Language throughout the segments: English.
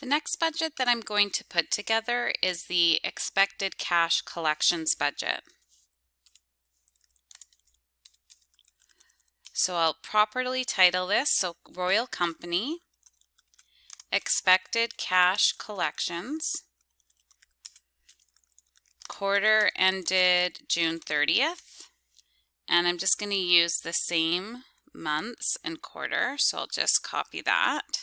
The next budget that I'm going to put together is the expected cash collections budget. So I'll properly title this, so Royal Company, Expected Cash Collections, quarter ended June 30th, and I'm just going to use the same months and quarter, so I'll just copy that.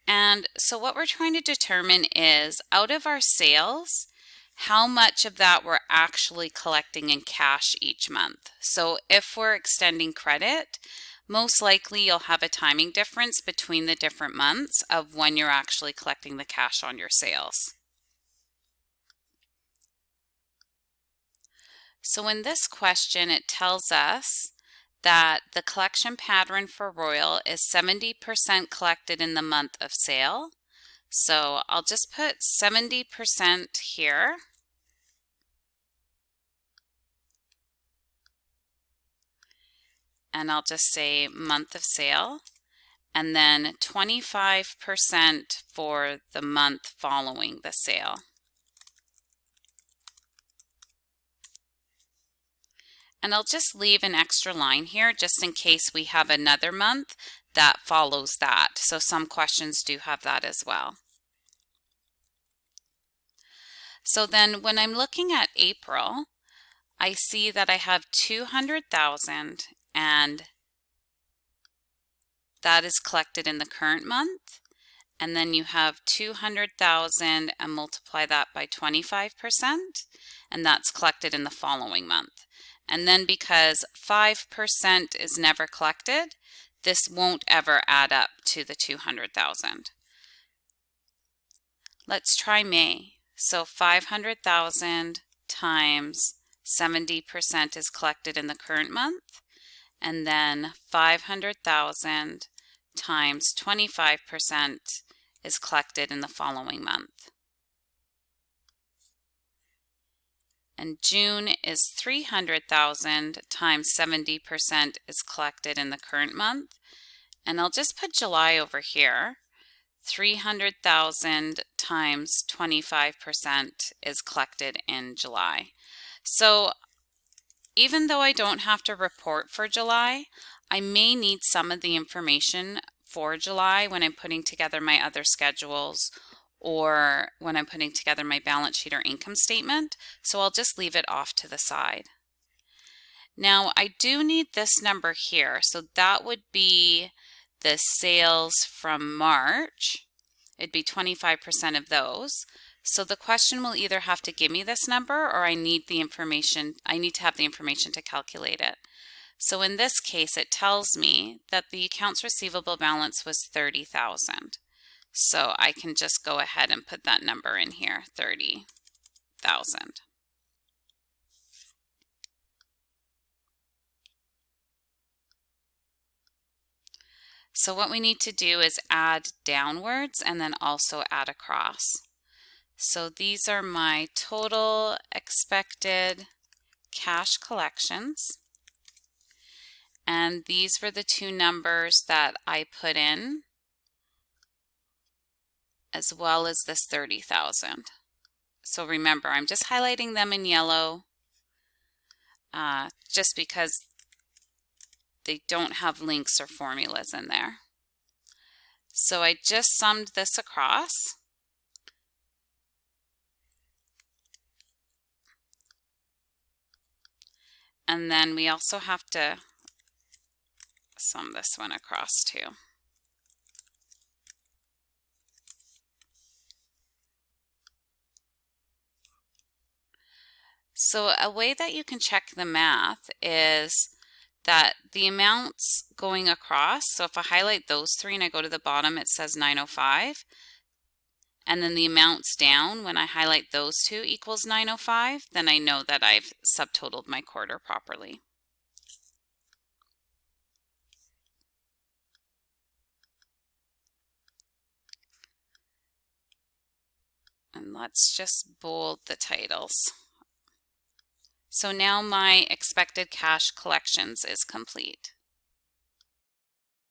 And so what we're trying to determine is, out of our sales, how much of that we're actually collecting in cash each month. So if we're extending credit, most likely you'll have a timing difference between the different months of when you're actually collecting the cash on your sales. So in this question, it tells us that the collection pattern for Royal is 70% collected in the month of sale. So I'll just put 70% here. And I'll just say month of sale, and then 25% for the month following the sale. And I'll just leave an extra line here just in case we have another month that follows that. So some questions do have that as well. So then when I'm looking at April, I see that I have 200,000, and that is collected in the current month. And then you have 200,000 and multiply that by 25%, and that's collected in the following month. And then because 5% is never collected, this won't ever add up to the 200,000. Let's try May. So 500,000 times 70% is collected in the current month, and then 500,000 times 25% is collected in the following month. And June is 300,000 times 70% is collected in the current month. And I'll just put July over here. 300,000 times 25% is collected in July. So even though I don't have to report for July, I may need some of the information for July when I'm putting together my other schedules or when I'm putting together my balance sheet or income statement. So I'll just leave it off to the side. Now I do need this number here. So that would be the sales from March. It'd be 25% of those. So the question will either have to give me this number, or I need the information. I need to have the information to calculate it. So in this case, it tells me that the accounts receivable balance was 30,000. So I can just go ahead and put that number in here, 30,000. So what we need to do is add downwards and then also add across. So these are my total expected cash collections. And these were the two numbers that I put in, as well as this 30,000. So remember, I'm just highlighting them in yellow just because they don't have links or formulas in there. So I just summed this across. And then we also have to sum this one across too. So a way that you can check the math is that the amounts going across, so if I highlight those three and I go to the bottom, it says 905. And then the amounts down, when I highlight those two, equals 905, then I know that I've subtotaled my quarter properly. And let's just bold the titles. So now my expected cash collections is complete.